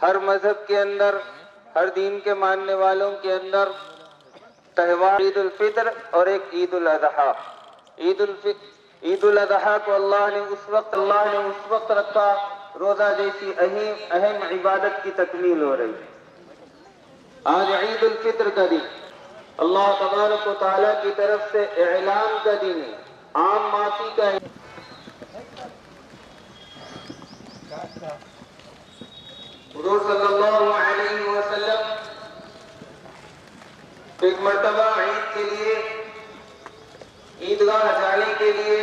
ہر مذہب کے اندر، ہر دین کے ماننے والوں کے اندر تہوار عید الفطر اور ایک عید الاضحیٰ۔ عید الاضحیٰ کو اللہ نے اس وقت رکھا روزہ جیسی اہم عبادت کی تکمیل ہو رہی ہے۔ آج عید الفطر کا دن اللہ تبارک و تعالیٰ کی طرف سے اعلان کا دن ہے، عام معافی کا ہے۔ حضور صلی اللہ علیہ وسلم ایک مرتبہ عید کے لیے عیدگاہ جانے کے لیے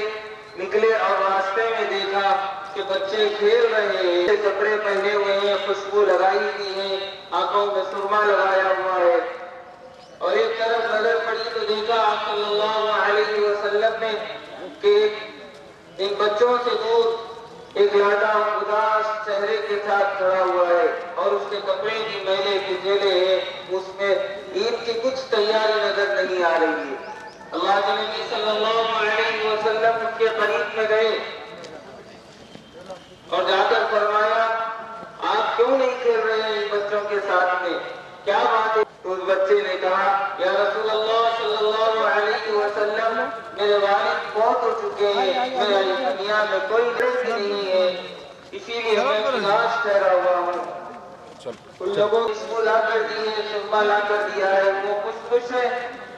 نکلے اور راستے میں دیکھا کہ بچے کھیل رہے ہیں، کپڑے پہنے ہوئے ہیں، خوشبو لگائی ہوئی ہے، آنکھوں میں سرما لگایا ہوا ہے، اور ایک طرف نظر پڑی تو دیکھا آپ صلی اللہ علیہ وسلم نے کہ ان بچوں سے دور ایک لڑکا اداس چہرے کے ساتھ کھڑا ہوا ہے اور اس کے کپڑے بھی میلے کچیلے ہیں، اس میں عید کی کچھ تیاری نظر نہیں آ رہی ہے۔ اللہ کے نبی صلی اللہ علیہ وسلم ان کے قریب میں گئے اور جا کر فرمایا آپ کیوں نہیں کھیل رہے ہیں ان بچوں کے ساتھ میں، کیا بات ہے؟ تو اس بچے نے کہا یا رسول اللہ صلی اللہ علیہ وسلم میرے والد فوت ہو چکے ہیں، میرا اس دنیا میں کوئی دوست نہیں ہے، اسی لیے میں اداس ٹھہرا ہوا ہوں۔ ان لوگوں کو خوشبو لا کر دی ہے، سرما لا کر دیا ہے، وہ خوش ہے،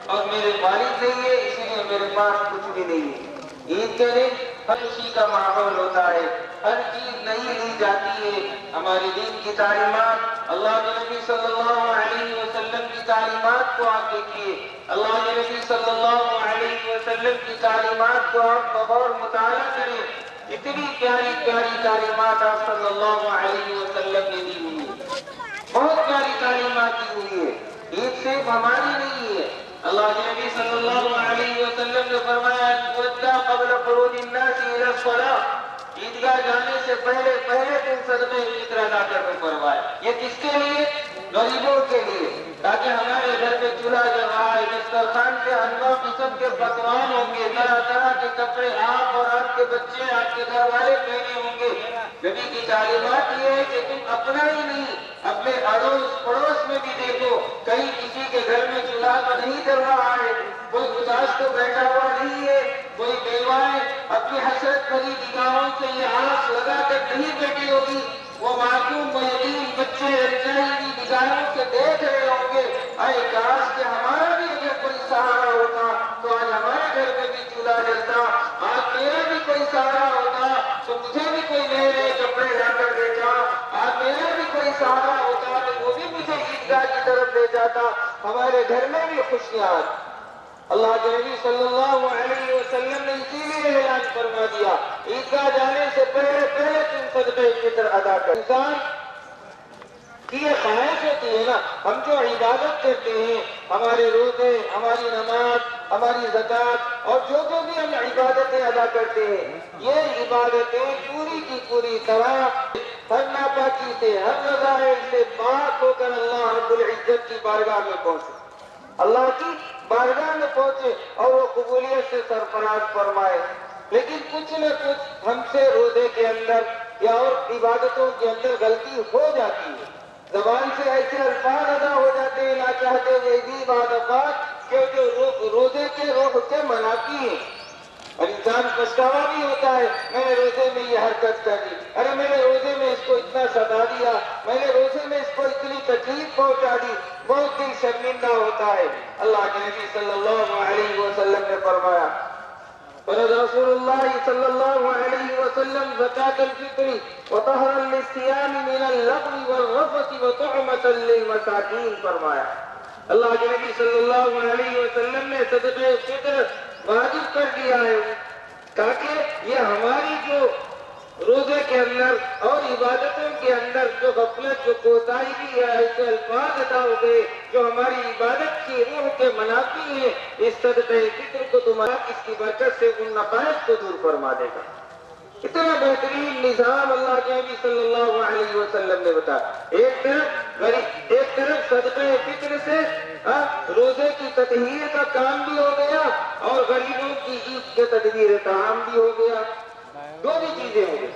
اور میرے والد نہیں ہے، اسی لیے میرے پاس کچھ بھی نہیں ہے۔ عید کے دن ہر خوشی کا ماحول ہوتا ہے، ہر چیز نئی لی جاتی ہے۔ ہماری دین کی تعلیمات، اللہ کے نبی صلی اللہ علیہ وسلم کی تعلیمات کو آپ دیکھیے، اللہ کے نبی صلی اللہ علیہ وسلم کی تعلیمات کو آپ بغور مطالعہ کریں، اتنی پیاری پیاری تعلیمات آپ صلی اللہ علیہ وسلم نے دی ہوئی ہے، بہت پیاری تعلیمات دی ہوئی ہے۔ عید صرف ہماری نہیں ہے، اللہ کے نبی صلی اللہ علیہ وسلم نے فرمایا قبل خروج الناس الى الصلاۃ، عیدگاہ جانے سے پہلے تم صدقہ فطر ادا کرنے فرمایا۔ یہ کس کے لیے؟ غریبوں کے لیے، تاکہ ہمارے گھر میں چولہا جل رہا ہے، دسترخوان پہ انواع قسم کے پکوان ہوں گے، طرح طرح کے کپڑے آپ اور آپ کے بچے، آپ کے گھر والے پہنے ہوں گے۔ نبی کی تعلیمات یہ ہے کہ تم اپنا ہی نہیں، اپنے اڑوس پڑوس میں بھی دیکھو، کہیں کسی کے گھر میں چولہا تو نہیں جل رہا ہے، کوئی اداس تو بیٹھا ہوا نہیں ہے، کوئی بیوائیں اپنی حسرت بھری نگاہوں سے یہ آس لگا کر نہیں بیٹھی ہوگی، وہ معصوم و یتیم بچے رچائی کی نگاہوں سے دیکھ رہے ہوں گے، اے کاش کہ ہمارا بھی اگر کوئی سہارا ہوتا تو آج ہمارے گھر میں بھی چولہا جلتا، آج میرا بھی کوئی سہارا ہوتا تو مجھے بھی کوئی نئے نئے کپڑے لا کر دیتا، آج میرا بھی کوئی سہارا ہوتا تو وہ بھی مجھے عیدگاہ کی طرف لے جاتا، ہمارے گھر میں بھی خوشیاں۔ اللہ کے نبی صلی اللہ علیہ وسلم نے اسی لیے اعلان فرما دیا عیدگاہ جانے سے پہلے تم صدقہ فطر ادا کر۔ انسان کی یہ خواہش ہوتی ہے نا، ہم جو عبادت کرتے ہیں، ہمارے روزے، ہماری نماز، ہماری زکوٰۃ اور جو بھی ہم عبادتیں ادا کرتے ہیں، یہ عبادتیں پوری کی پوری طرح ہر ناپاکی سے، ہر رذائل سے پاک ہو کر اللہ رب العزت کی بارگاہ میں پہنچے، اللہ کی بارگاہ میں پہنچے اور وہ قبولیت سے سرفراز فرمائے۔ لیکن کچھ نہ کچھ ہم سے روزے کے اندر یا اور عبادتوں کے اندر غلطی ہو جاتی ہے، زبان سے ایسے الفاظ ادا ہو جاتے ہیں نا چاہتے ہوئے بھی بعض اوقات کہ جو روزے کے روح سے منافی ہیں، اور انسان پچھتاوا بھی ہوتا ہے میں نے روزے میں یہ حرکت کر دی، ارے میں نے روزے میں اس کو اتنا ستا دیا، میں نے روزے میں اس کو اتنی تکلیف پہنچا دی، بہت دل شرمندہ ہوتا ہے۔ اللہ کے نبی صلی اللہ علیہ وسلم نے فرمایا فرض رسول اللہ صلی اللہ علیہ وسلم زکاة الفطر وطہرا للصیام من اللغو والرفث وطعمة للمساکین فرمایا۔ اللہ کے نبی صلی اللہ علیہ وسلم نے صدقہ فطر واجب کر دیا ہے تاکہ یہ ہماری جو روزے کے اندر اور عبادتوں کے اندر جو غفلت، جو کوتاہی بھی ہے، ایسے الفاظ ادا ہو گئے جو ہماری عبادت کی روح کے منافی ہیں، اس صدقہ فطر کو تمہارا اس کی برکت سے ان نقائص کو دور فرما دے گا۔ اتنا بہترین نظام اللہ کے نبی صلی اللہ علیہ وسلم نے بتایا۔ ایک طرف صدقہ فطر سے روزے کی تطہیر کا کام بھی ہو گیا اور غریبوں کی عید کے تدبیر طعام بھی ہو گیا، دو بھی چیزیں ہو گئی۔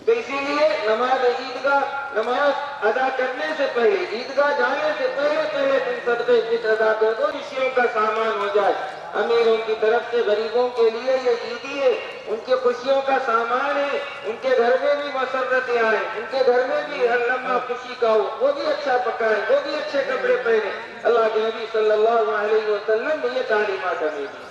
تو اسی لیے نماز عید کا نماز ادا کرنے سے پہلے، عیدگاہ جانے سے پہلے تم صدقے فطر ادا کر دو، خوشیوں کا سامان ہو جائے۔ امیروں کی طرف سے غریبوں کے لیے یہ عیدی ہے، ان کے خوشیوں کا سامان ہے، ان کے گھر میں بھی مسرتیں آئیں، ان کے گھر میں بھی ہر لمحہ خوشی کا ہو، وہ بھی اچھا پکائے، وہ بھی اچھے کپڑے پہنے۔ اللہ کے نبی صلی اللہ علیہ وسلم نے یہ تعلیمات ہمیں دی۔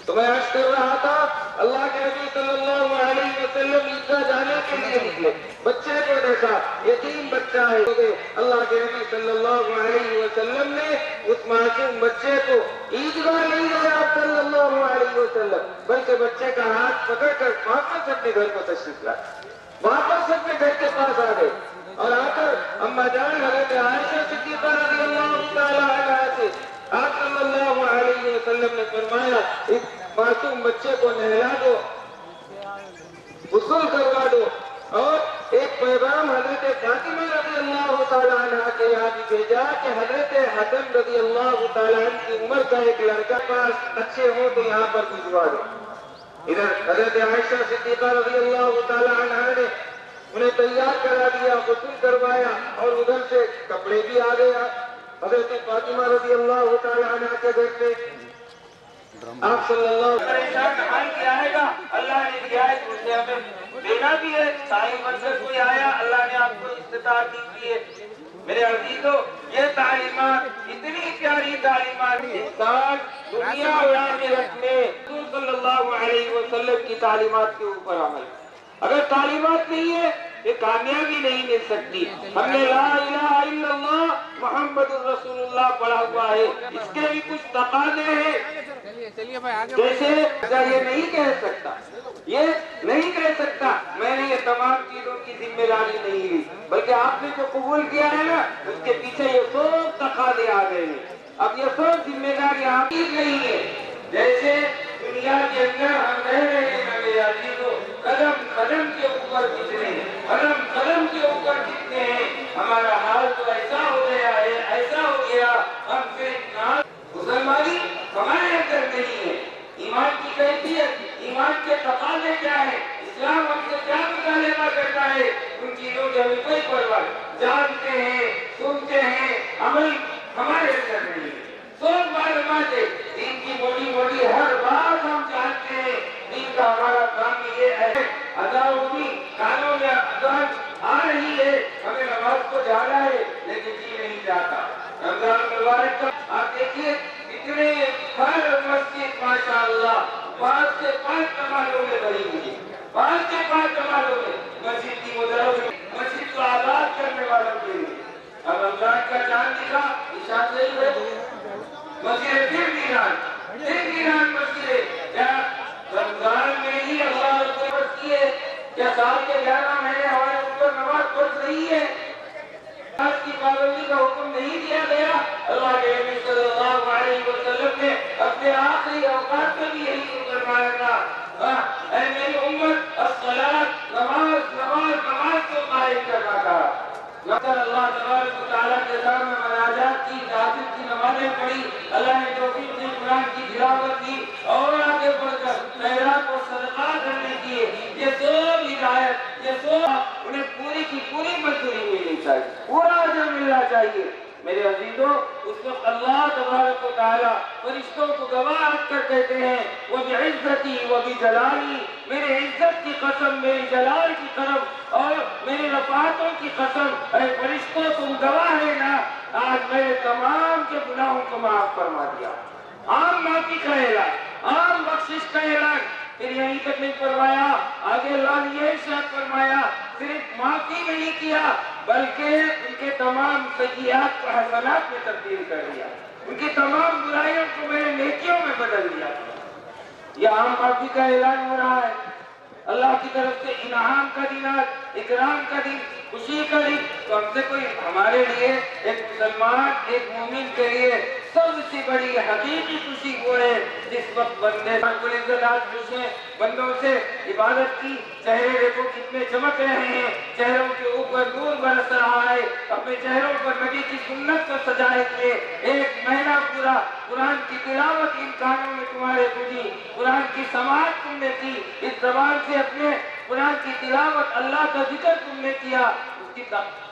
تو میں عرض کر رہا تھا، اللہ کے نبی صلی اللہ علیہ وسلم عیدگاہ جانے کے لیے نکلے، بچے کو دیکھا، یتیم بچہ ہے، اللہ کے نبی صلی اللہ علیہ وسلم نے اس معصوم بچے کو عیدگاہ نہیں گیا صلی اللہ علیہ وسلم، بلکہ بچے کا ہاتھ پکڑ کر واپس اپنے گھر کو تشریف لائے، واپس اپنے گھر کے پاس آ گئے، اور آ کر اما جان حضرت عائشہ صدیقہ رضی اللہ تعالی عنہا سے آپ صلی اللہ علیہ وسلم نے فرمایا، اس معصوم بچے کو نہلا دو، غسل کروا دو، اور ایک پیغام حضرت فاطمہ رضی اللہ تعالیٰ عنہ کے یہاں بھی بھیجا کہ حضرت حسن رضی اللہ تعالیٰ عنہ کی عمر کا ایک لڑکا پاس اچھے ہو تو یہاں پر بھجوا دو۔ ادھر حضرت عائشہ صدیقہ رضی اللہ تعالیٰ عنہ نے انہیں تیار کرا دیا، غسل کروایا، اور ادھر سے کپڑے بھی آ گئے حضرت فاطمہ رضی اللہ تعالیٰ عنہ کے گھر پہ۔ آپ صلی اللہ علیہ وسلم پریشان حال کیا ہے گا، اللہ نے دیا ہے تو اسے ہمیں دینا بھی ہے۔ ساری منظر کوئی آیا، اللہ نے آپ کو استطاعت دی ہے۔ میرے عزیزو، یہ تعلیمات اتنی پیاری تعلیمات، انسان دنیا اور آخرت میں رسول صلی اللہ علیہ وسلم کی تعلیمات کے اوپر عمل۔ اگر تعلیمات نہیں ہے یہ کامیابی نہیں مل سکتی۔ ہم نے لا الہ الا اللہ محمد الرسول اللہ پڑھا ہوا ہے، اس کے بھی کچھ تقاضے ہیں، جیسے یہ نہیں کہہ سکتا، یہ نہیں کہہ سکتا میں نے یہ تمام چیزوں کی ذمہ داری نہیں لی، بلکہ آپ نے جو قبول کیا ہے نا اس کے پیچھے یہ سب تقاضے آ گئے ہیں۔ اب یہ سب ذمہ داری آپ کی نہیں ہے۔ جیسے دنیا کے اندر ہم رہ رہے ہیں میرے عزیزو، قدم قدم کے اوپر کتنے ہیں، قدم قدم کے اوپر کتنے ہیں، ہمارا حال تو ایسا ہو گیا ہے، ایسا ہو گیا، ہم صرف مسلمانی ہمارے اندر نہیں ہے۔ ایمان کی کیفیت، ایمان کے تقاضے کیا ہے، اسلام ہم سے کیا مطالبہ کرتا ہے، ان چیزوں کی ہمیں کوئی پرواہ نہیں، جانتے ہیں، سنتے ہیں، عمل ہمارے اندر نہیں ہے۔ سب معلومات ہے، دین کی موٹی موٹی ہر بات ہم جانتے ہیں، دین کا ہمارا کام یہ ہے، ادا ہوگی، کانوں میں اذان آ رہی ہے، ہمیں نماز کو جانا ہے لیکن جی نہیں جاتا۔ رمضان مبارک کا آپ دیکھیے اتنے ہر مسجد ماشاءاللہ 5 سے 5 کمالوں میں بھری ہوئی، 5 سے 5 کمالوں میں مسجد کی مدرسوں، مسجد کو آباد کرنے والوں کے لیے۔ اب رمضان کا چاند دکھا، عشاء سے ہی ہے، مسجد پھر ویران مسجد ہے۔ کیا رمضان میں ہی اللہ نے فرض کی ہے؟ کیا سال کے 11 مہینے ہمارے اوپر نماز فرض نہیں ہے؟ نماز کی پابندی کا حکم نہیں دیا گیا؟ اللہ کے نبی صلی اللہ علیہ وسلم نے اپنے آخری اوقات میں بھی یہی فرمایا تھا، اے میری امت الصلاۃ، نماز نماز نماز کو قائم کرنا تھا۔ اللہ تبارک و تعالیٰ کے سامنے مناجات کی، تہجد کی نمازیں پڑھی، اللہ نے توفیق دی، قرآن کی تلاوت کی، اور آگے بڑھ کر خیرات و صدقات کرنے کی، یہ سب ہدایت، یہ سب انہیں پوری کی پوری مزدوری ملنی چاہیے، پورا اجر ملنا چاہیے۔ میرے عزیزو، اس وقت اللہ تبارک و تعالیٰ فرشتوں کو گواہ رکھ کر کہتے ہیں، وَبِعِزَّتِي وَبِجَلَالِي، میرے عزت کی قسم، میری جلال کی قسم اور میری رفعتوں کی قسم، اے فرشتوں تم گواہ ہے نا، آج میرے تمام کے گناہوں کو معاف فرما دیا۔ عام معافی کا اعلان، عام بخشش کا اعلان۔ پھر یہیں تک نہیں فرمایا، آگے اللہ نے یہ ارشاد فرمایا، صرف معافی نہیں کیا بلکہ ان کے تمام سیئات کو حسنات میں تبدیل کر دیا، ان کی تمام برائیوں کو میرے نیکیوں میں بدل دیا۔ یہ عام معافی کا اعلان ہو رہا ہے، اللہ کی طرف سے انعام کا دن، اکرام کا دن، خوشی کا دن۔ تو ہم سے کوئی، ہمارے لیے ایک مسلمان، ایک مومن کے لیے سب سے بڑی حقیقی خوشی وہ ہے جس وقت بندے رب العزت آج خوش ہیں، بندوں سے عبادت کی، چہرے دیکھو کتنے چمک رہے ہیں، چہروں کے اوپر نور برس رہا ہے، اپنے چہروں پر نبی کی سنت کو سجائے ہوئے ایک مہینہ پورا قرآن کی تلاوت ان کانوں میں تمہارے گزی، قرآن کی سماعت تم نے کی، اس زبان سے اپنے قرآن کی تلاوت، اللہ کا ذکر تم نے کیا، اس اس کی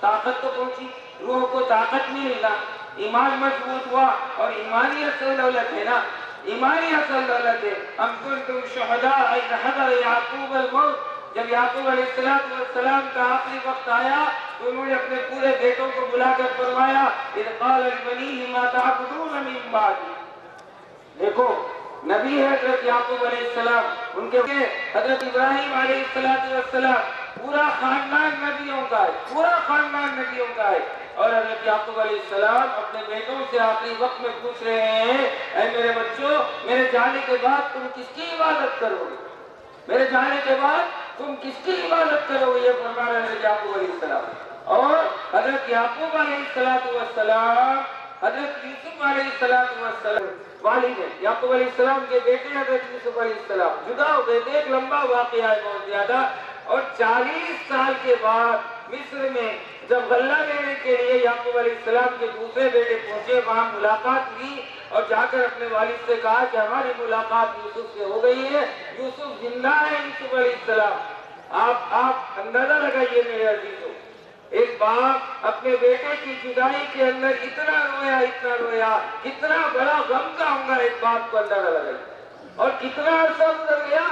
طاقت تو پہنچی، روح کو طاقت ملی نا، ایمان مضبوط ہوا، اور ایمانی اصل دولت ہے نا، ایمانی اصل دولت ہے۔ ام کنتم شہداء اذ حضر یعقوب الموت، جب یعقوب علیہ السلام کا آخری وقت آیا تو انہوں نے اپنے پورے بیٹوں کو بلا کر فرمایا اذ قال لبنیہ ما تعبدون من بعدی۔ دیکھو نبی ہے حضرت یعقوب علیہ السلام، ان کے حضرت ابراہیم علیہ السلام، پورا خاندان نبیوں کا ہے، پورا خاندان نبیوں کا ہے، اور حضرت یعقوب علیہ السلام اپنے بیٹوں سے آخری وقت میں پوچھ رہے ہیں اے میرے بچوں، میرے جانے کے بعد تم کس کی عبادت کرو گے؟ میرے جانے کے بعد تم کس کی عبادت کرو گے؟ یہ فرما رہے ہیں یعقوب علیہ السلام۔ اور حضرت یعقوب علیہ السلام حضرت یوسف علیہ السلام والد ہیں، یعقوب علیہ السلام کے بیٹے حضرت یوسف علیہ السلام جدا ہو گئے تھے، ایک لمبا واقعہ ہے بہت زیادہ، اور 40 سال کے بعد مصر میں جب غلہ لینے کے لیے یعقوب علیہ السلام کے دوسرے بیٹے پہنچے، وہاں ملاقات ہوئی، اور جا کر اپنے والد سے کہا کہ ہماری ملاقات یوسف سے ہو گئی ہے، یوسف زندہ ہے۔ یوسف علیہ السلام آپ اندازہ لگائیے میرے عزیزوں، ایک باپ اپنے بیٹے کی جدائی کے اندر اتنا رویا، کتنا بڑا غم کا ہوگا ایک باپ کو اندازہ لگائیے، اور کتنا عرصہ گزر گیا،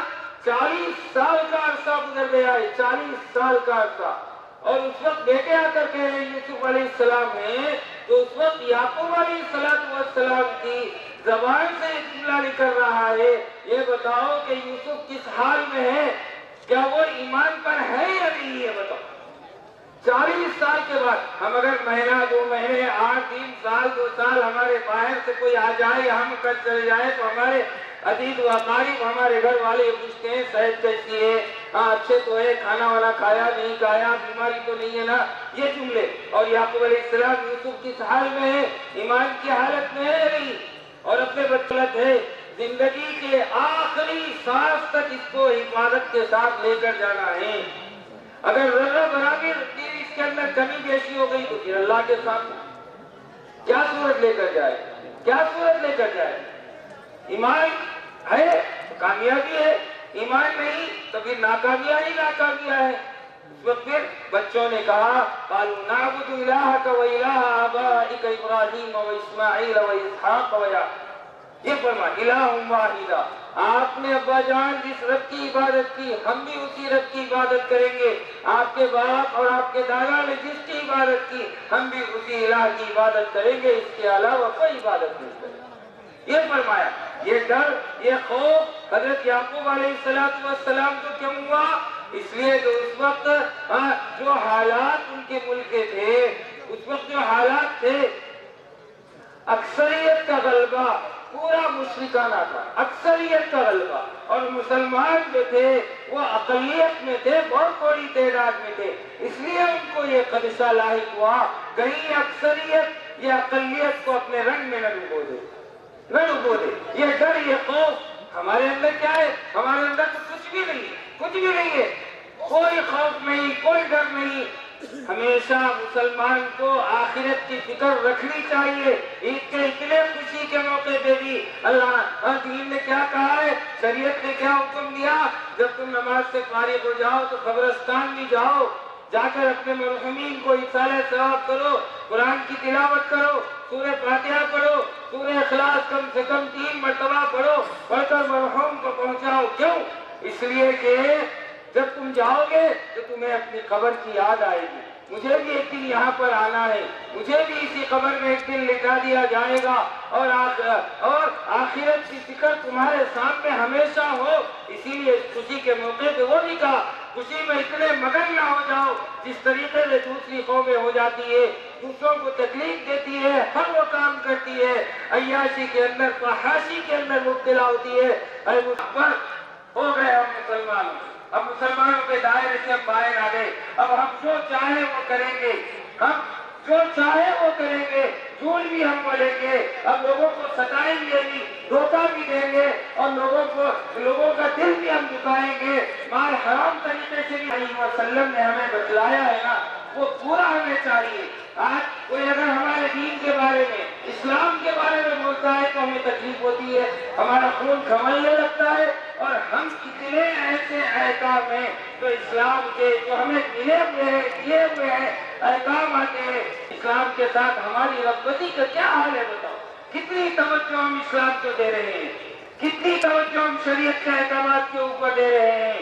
40 سال کا عرصہ گزر گیا ہے، 40 سال کا عرصہ، اور اس وقت بیٹے آ کر کہہ رہے ہیں یوسف علیہ السلام ہیں، تو اس وقت یعقوب علیہ السلام کی زبان سے ایک جملہ نکل رہا ہے، یہ بتاؤ کہ یوسف کس حال میں ہے، کیا وہ ایمان پر ہے یا نہیں ہے؟ بتاؤ 40 سال کے بعد ہم اگر مہینہ 2 مہینے 8 3 سال 2 سال ہمارے باہر سے کوئی آ جائے، ہم کل چلے جائے، تو ہمارے عزیز و اقارب ہمارے گھر والے پوچھتے ہیں صحت کیسی ہے، ہاں اچھے تو ہے، کھانا والا کھایا نہیں کھایا، بیماری تو نہیں ہے نا، یہ جملے۔ اور یعقوب علیہ السلام یوسف کس حال میں ہے؟ ایمان کی حالت میں ہے نہیں، اور اپنے بچت ہے، زندگی کے آخری سانس تک اس کو حفاظت کے ساتھ لے کر جانا ہے۔ اگر ذرہ برابر اس کے اندر کمی بیشی ہو گئی تو پھر اللہ کے سامنے کیا صورت لے کر جائے، کیا صورت لے کر جائے؟ ایمان ہے تو کامیابی ہے، ایمان نہیں تو پھر ناکامیاں ہی ناکامیاں ہے۔ اس وقت پھر بچوں نے کہا قالوا نعبد الہک و الہ آبائک ابراہیم و اسماعیل و اسحاق و یعقوب، یہ فرما الہ واحدہ، آپ نے ابا جان جس رب کی عبادت کی ہم بھی اسی رب کی عبادت کریں گے، آپ کے باپ اور آپ کے دادا نے جس کی عبادت کی ہم بھی اسی الہ کی عبادت کریں گے، اس کے علاوہ کوئی عبادت نہیں کریں گے۔ یہ فرمایا، یہ ڈر، یہ خوف حضرت یعقوب علیہ السلام کو کیوں ہوا؟ اس لیے کہ اس وقت جو حالات ان کے ملک کے تھے، اس وقت جو حالات تھے، اکثریت کا غلبہ پورا مشرکانہ تھا، اکثریت کا غلبہ، اور مسلمان جو تھے وہ اقلیت میں تھے، بہت تھوڑی تعداد میں تھے، اس لیے ان کو یہ خدشہ لاحق ہوا کہیں اکثریت یہ اقلیت کو اپنے رنگ میں نہ ڈبو دے، نہ ڈبو دے۔ یہ ڈر، یہ خوف ہمارے اندر کیا ہے؟ ہمارے اندر تو کچھ بھی نہیں، کچھ بھی نہیں ہے، کوئی خوف نہیں، کوئی ڈر نہیں۔ ہمیشہ مسلمان کو آخرت کی فکر رکھنی چاہیے۔ عید کے اتنے خوشی کے موقع پہ بھی اللہ دین نے کیا کہا ہے، شریعت نے کیا حکم دیا؟ جب تم نماز سے فارغ ہو جاؤ تو قبرستان بھی جاؤ، جا کر اپنے مرحومین کو ایصال ثواب کرو، قرآن کی تلاوت کرو، سورہ فاتحہ پڑھو، سورہ اخلاص کم سے کم 3 مرتبہ پڑھو، پڑھ کر مرحوم کو پہنچاؤ۔ کیوں؟ اس لیے کہ جب تم جاؤ گے تو تمہیں اپنی قبر کی یاد آئے گی، مجھے بھی ایک دن یہاں پر آنا ہے، مجھے بھی اسی قبر میں ایک دن لٹا دیا جائے گا، اور آخرت کی فکر تمہارے سامنے ہمیشہ ہو۔ اسی لیے اس خوشی کے موقع پہ وہ بھی کہا خوشی میں اتنے مگن نہ ہو جاؤ جس طریقے سے دوسری قومیں ہو جاتی ہے، دوسروں کو تکلیف دیتی ہے، ہر وہ کام کرتی ہے، عیاشی کے اندر فحاشی کے اندر مبتلا ہوتی ہے۔ اے مسلمان ہو گئے ہم مسلمان، اب مسلمانوں کے دائرے سے ہم باہر آ گئے، اب ہم جو چاہے وہ کریں گے، ہم جو چاہے وہ کریں گے، جھوٹ بھی ہم بولیں گے، اب لوگوں کو ستائیں گے بھی، دھوکہ بھی دیں گے، اور لوگوں کا دل بھی ہم دکھائیں گے۔ مال حرام طریقے سے بھی علیہ وسلم نے ہمیں بتلایا ہے نا، وہ پورا ہمیں چاہیے۔ آج کوئی اگر ہمارے دین کے بارے میں، اسلام کے بارے میں بولتا ہے تو ہمیں تکلیف ہوتی ہے، ہمارا خون کھولنے لگتا ہے، اور ہم اتنے ایسے احکام ہیں جو اسلام کے جو ہمیں ملے ہوئے ہیں دیے ہوئے ہیں احکام آتے ہیں. اسلام کے ساتھ ہماری رغبتی کا کیا حال ہے بتاؤ. کتنی توجہ ہم اسلام کو دے رہے ہیں, کتنی توجہ ہم شریعت کے احکامات کے اوپر دے رہے ہیں.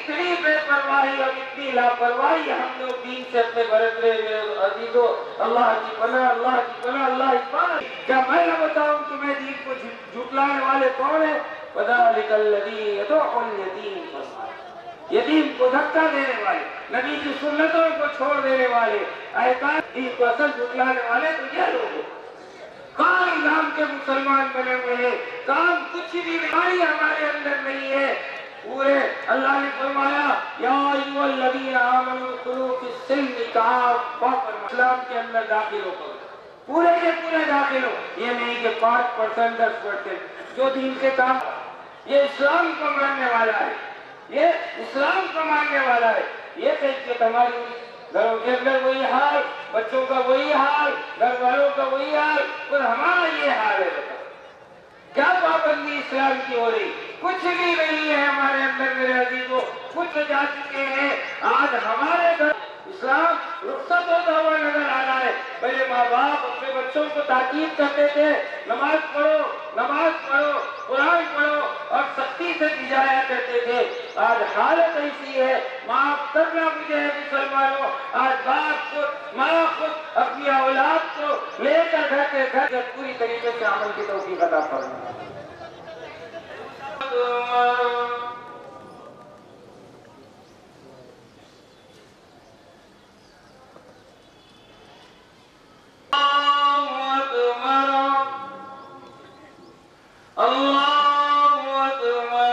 اتنی بے پرواہی اور اتنی لاپرواہی ہم لوگ دین سے اپنے برت رہے ہیں عزیزو. اللہ کی پناہ, اللہ کی پناہ, اللہ کی پناہ. کیا میں نہ بتاؤں تمہیں دین کو جھٹلانے والے کون ہیں؟ فَذَلِكَ الَّذِي يَدُعُّ الْيَتِيمَ, یتیم کو دھکا دینے والے, نبی کی سنتوں کو چھوڑ دینے والے, احکام دین کو اصل جھٹلانے والے تو یہ لوگ ہیں. کام نام کے مسلمان بنے ہوئے ہیں, کام کچھ بھی بیماری ہمارے اندر نہیں ہے. پورے اللہ نے فرمایا یا ایھا الذین آمنوا ادخلوا فی السلم کافۃ, اسلام کے اندر داخل ہو کر پورے کے پورے داخل ہو. یہ نہیں کہ 5% 10% جو دین کے کام, یہ اسلام کو ماننے والا ہے, یہ اسلام کو ماننے والا ہے. یہ کیفیت ہماری گھروں کے اندر وہی حال, بچوں کا وہی حال, گھر والوں کا وہی حال, اور ہمارا یہ حال ہے. بتا کیا پابندی اسلام کی ہو رہی؟ کچھ بھی نہیں ہے ہمارے اندر میرے عزیزوں, کچھ جا چکے ہیں. آج ہمارے گھر اسلام رخصت ہوتا ہوا نظر آ رہا ہے. پہلے ماں باپ اپنے بچوں کو تاکید کرتے تھے نماز پڑھو, نماز پڑھو, قرآن پڑھو, اور سختی سے بھجایا کرتے تھے. آج حالت ایسی ہے, معاف کرنا مجھے مسلمانوں, آج باپ خود ماں خود اپنی اولاد کو لے کر گھر کے گھر پوری طریقے سے عمل کی توفیق عطا فرمائے. اللہ اکبر.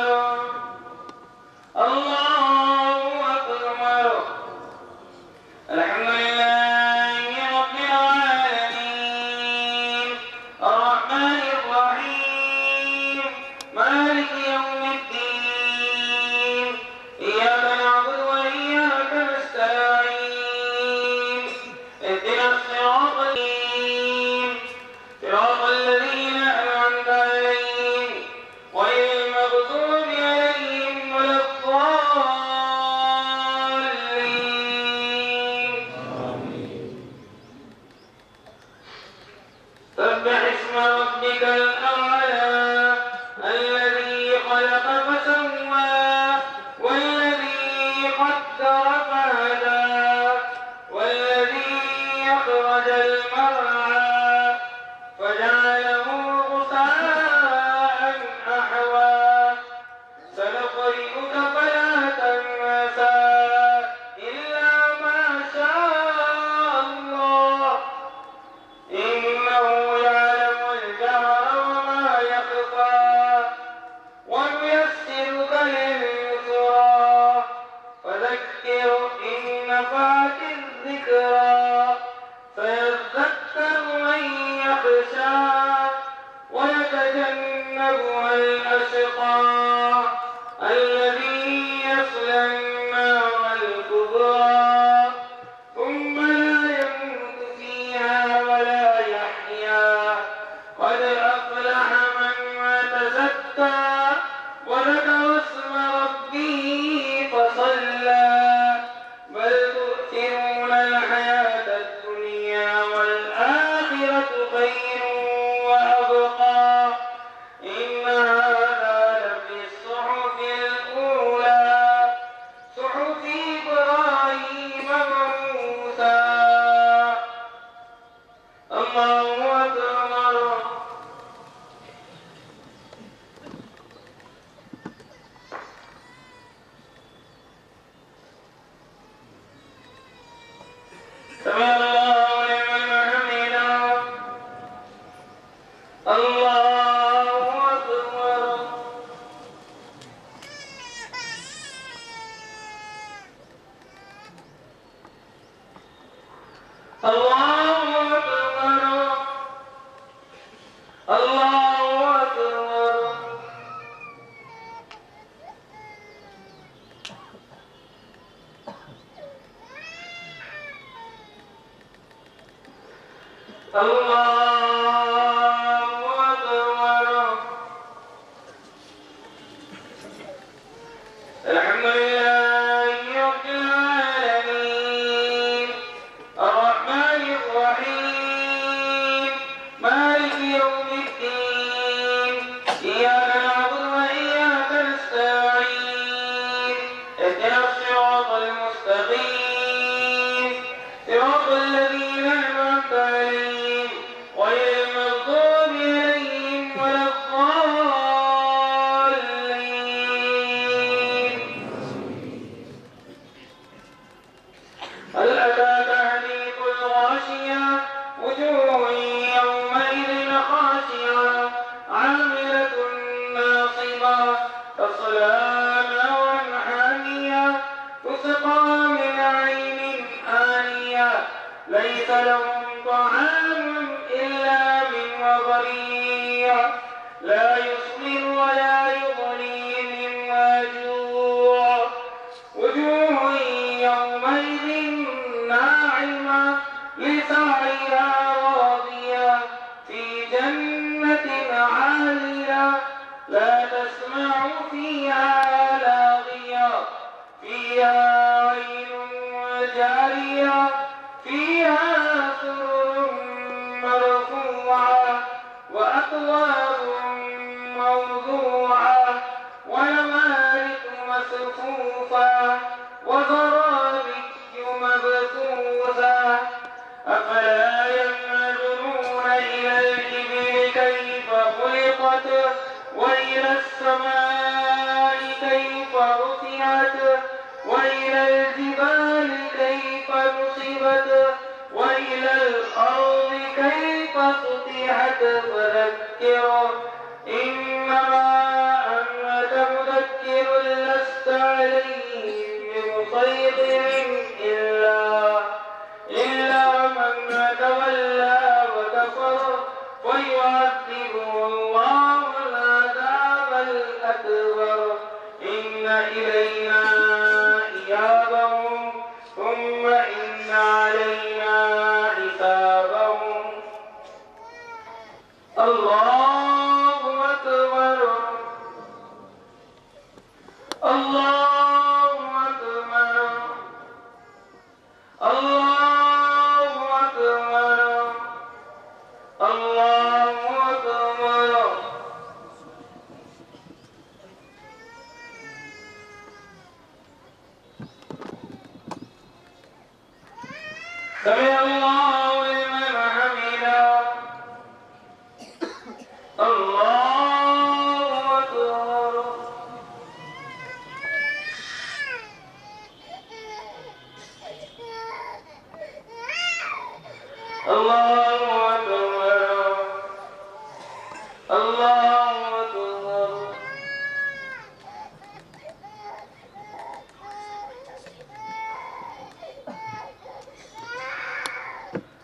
راضية ليس لهم طعام إلا من ضريع لا يسمن ولا يغني من جوع وجوه يومئذ ناعمة لسعيها راضية في جنة عالية لا تسمع فيها لاغية فيها عين جارية فيها سرر مرفوعة وأكواب موضوعة ونمارق مصفوفة وزرابي مبثوثة أفلا ينظرون إلى الإبل كيف خلقت وإلى السماء كيف رفعت وإلى الجبال كيف نصبت وإلى الأرض كيف سطحت فذكر إنما أنت مذكر لست عليهم بمسيطر إلا من تولى وكفر فيعذبه الله العذاب الأكبر إن إلينا إيابهم ثم إن علينا حسابهم الله أكبر الله أكبر الله أكبر الله أكبر سمع الله لمن حمده الله أكبر الله أكبر الله أكبر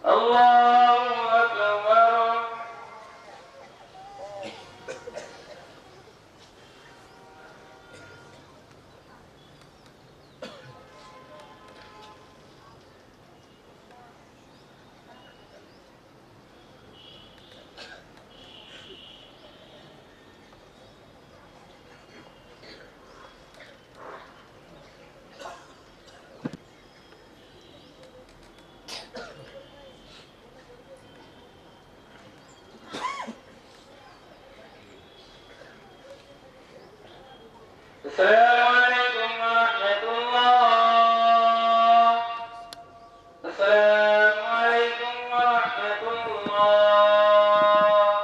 الله أكبر السلام عليكم ورحمة الله السلام عليكم ورحمة الله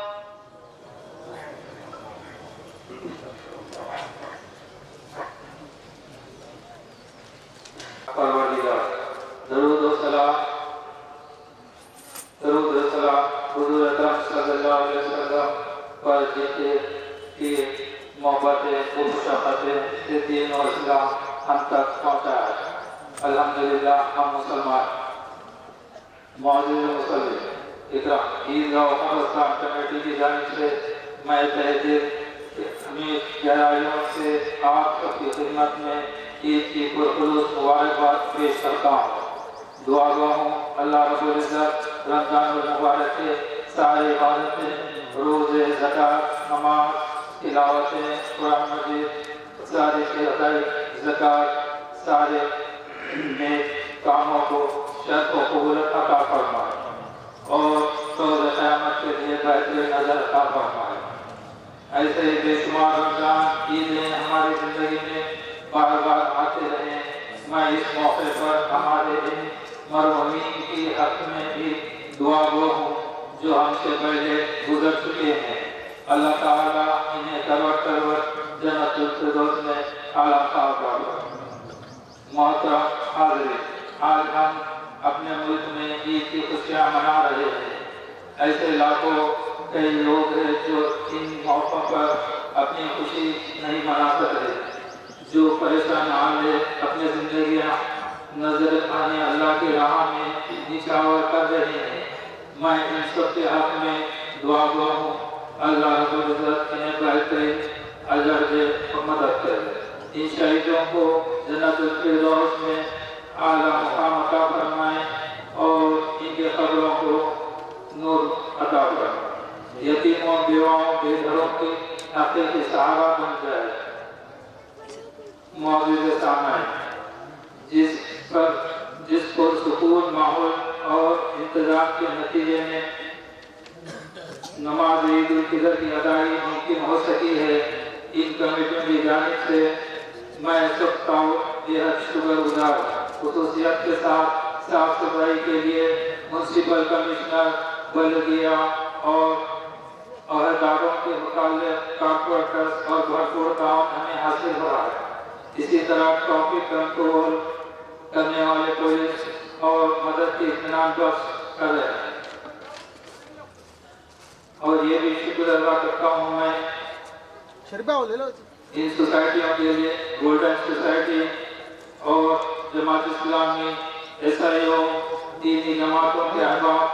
پروردگار درود و سلام حضور اکرم صلی اللہ علیہ وسلم پر جن کی محبت و شفقت دین و اسلام ہم تک پہنچا ہے الحمدللہ ہم مسلمان معزز مسلم اکرام عیدگاہ و قبرستان کمیٹی کی جانب سے میں تہہ دل اپنی گہرائیوں سے آپ سب کی خدمت میں عید کی پرخلوص مبارکباد پیش کرتا ہوں دعا گو ہوں اللہ رب العزت رمضان المبارک کے سارے عبادتیں روزے زکوٰۃ نماز تلاوتیں قرآن مجید سارے کے ادائی زکوٰۃ سارے نیک کاموں کو شرط و قبولت عطا فرمائے اور روز قیامت کے لیے بہترین نظر عطا فرمائے ایسے ہی بے شمار رمضان عیدیں ہماری زندگی میں بار بار آتے رہیں میں اس موقع پر ہمارے ان مرحومین کی حق میں بھی دعا گو ہوں جو ہم سے پہلے گزر چکے ہیں اللہ تعالیٰ انہیں کروٹ جنت الفردوس میں اعلیٰ مقام دے محترم حاضرین آج ہم اپنے ملک میں عید کی خوشیاں منا رہے ہیں ایسے لاکھوں کئی لوگ ہیں جو ان موقعوں پر اپنی خوشی نہیں منا سکتے جو پریشان حال ہے اپنی زندگیاں نظر آنے اللہ کی راہ میں نچھاور کر رہے ہیں۔ میں ان سب کے حق میں دعا گو ہوں، اللہ رب العزت انہیں بہترین اجر دے اور مدد کرے۔ ان شہیدوں کو جنت الفردوس میں اعلیٰ مقام عطا فرمائے اور ان کے قبروں کو نور عطا فرمائے، یتیموں بیواؤں بے گھروں کی حقیقی سہارا بن جائے۔ معزز سامعین، جس پر سکون ماحول اور انتظام کے نتیجے میں نماز عید الفطر کی ادائیگی ممکن ہو سکی ہے، ان کمیٹیوں کی جانب سے میں سب کا بےحد شکر گزار ہوں۔ خصوصیت کے ساتھ صاف صفائی کے لیے میونسپل کمشنر، بلدیہ اور عہدیداروں کے متعلق کارپوریٹرز اور بھرپور تعاون ہمیں حاصل ہو رہا ہے۔ اسی طرح ٹریفک کنٹرول کرنے والے پولیس اور مدد کی اطمینان بخش کر رہے ہیں، اور یہ بھی شکر ادا کرتا ہوں میں ان سوسائٹیوں کے لیے گولڈن سوسائٹی اور جماعت اسلامی، ایس آئی او، دینی جماعتوں کے احباب،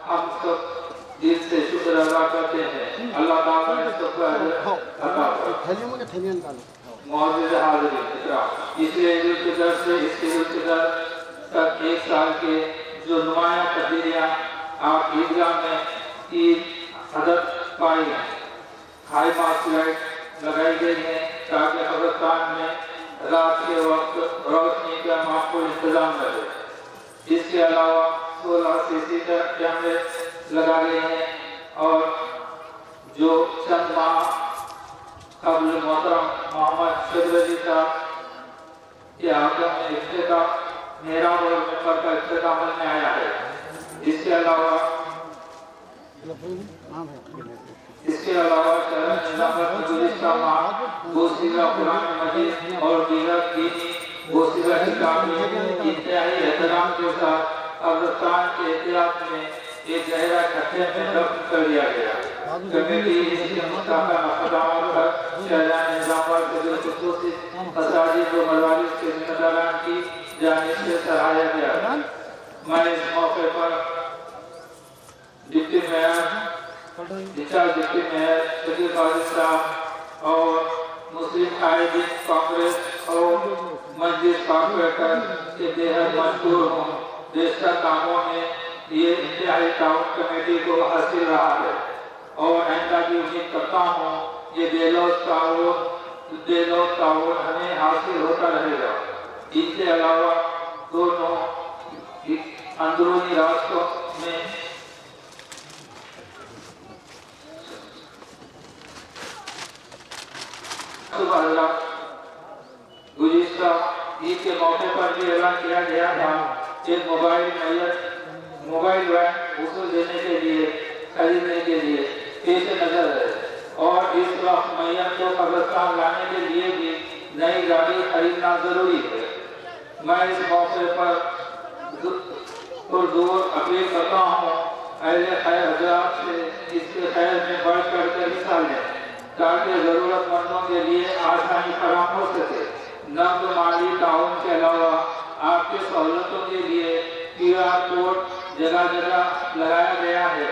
ہم سب دل سے شکر ادا کرتے ہیں۔ اللہ تعالیٰ نے سب کا عطا فرمائے۔ معزز حاضرین اکرام، پچھلے عید الفطر سے اس عید الفطر تک ایک سال کے جو نمایاں تبدیلیاں آپ عیدگاہ میں عید حدت پائی ہیں، ہائی ماسک لائٹ لگائی گئی ہیں تاکہ قبرستان میں رات کے وقت روشنی کا معقول انتظام رہے۔ اس کے علاوہ 16 CC کیمرے لگائے ہیں، اور جو چند ماہ قبل محترم محمد شبیر علی صاحب کے ہاتھوں میں افتتاح محراب اور منبر کا افتتاح میں آیا ہے۔ اس کے علاوہ شہر نظام گزشتہ ماہ گوشتہ قرآن مجید اور دیگر دینی گوشتہ کتابیں انتہائی احترام کے ساتھ قبرستان کے احتیاط میں ایک گہرا کھڈے میں دفن کر دیا گیا۔ کمیٹی اس کے مستحکم اقدامات پر شہران نظام کے خصوصی مساجد و مدارس کے ذمہ داران کی جانب سے سراہا گیا۔ میں اس موقع پر deputy mayor deputy mayor Shakeel Qadri صاحب اور مسلم قائدین کانگریس اور مجلس کارپوریٹر کے بےحد مشکور ہوں۔ بیشتر کاموں میں یہ انتہائی تعاون کمیٹی کو حاصل رہا ہے، اور آئندہ بھی امید کرتا ہوں یہ بے لوث تعاون ہمیں حاصل ہوتا رہے گا۔ ان کے علاوہ دونوں اندرونی راستوں میں گزشتہ عید کے موقع پر بھی اعلان کیا گیا تھا کہ موبائل وین وصول دینے کے لیے خریدنے کے لیے پیش نظر ہے، اور اس وقت معین کو قبرستان لانے کے لیے بھی نئی گاڑی خریدنا ضروری ہے۔ میں اس موقع پر پرزور اپیل کرتا ہوں اہل خیر حضرات سے اس کے خیر میں بڑھ چڑھ کر حصہ لیں تاکہ ضرورت مندوں کے لیے آسانی فراہم ہو سکے۔ نقد مالی تعاون کے علاوہ آپ کے سہولتوں کے لیے QR کوڈ جگہ جگہ لگایا گیا ہے۔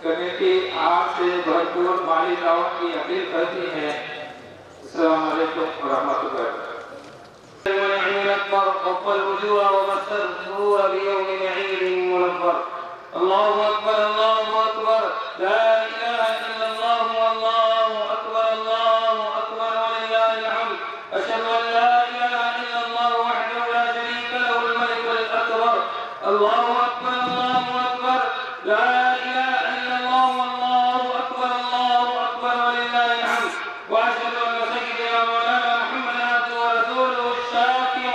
کمیٹی آپ سے بھرپور مالی تعاون کی اپیل کرتی ہے۔ السلام علیکم ورحمۃ اللہ۔ وقل الوجوه ومس الظهور بيوم عيد منور. الله أكبر الله أكبر لا إله إلا الله والله أكبر الله أكبر ولله الحمد. أشهد أن لا إله إلا الله وحده لا شريك له الملك الأكبر. الله أكبر الله أكبر لا إله إلا الله والله أكبر الله أكبر ولله الحمد. وأشهد أن سيدنا مولانا محمد عبده ورسوله الشافع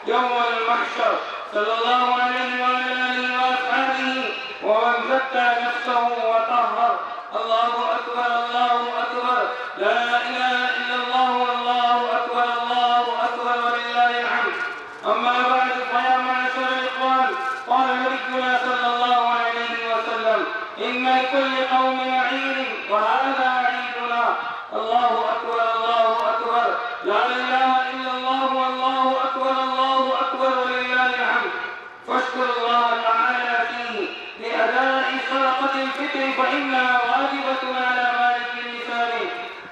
يوم المحشر صلى الله عليه وعلى آله وأصحابه ومن زكى نفسه وطهر. الله أكبر الله أكبر لا إله إلا الله والله أكبر الله أكبر ولله الحمد. أما بعد فيا معشر الإخوان، قال نبينا صلى الله عليه وسلم: إن لكل قوم عيد وهذا عيدنا. الله أكبر الله أكبر لا إله إلا الله والله أكبر الله أكبر ولله الحمد. فاشكر الله تعالى في الفطر فإنها واجبة على مالك النساب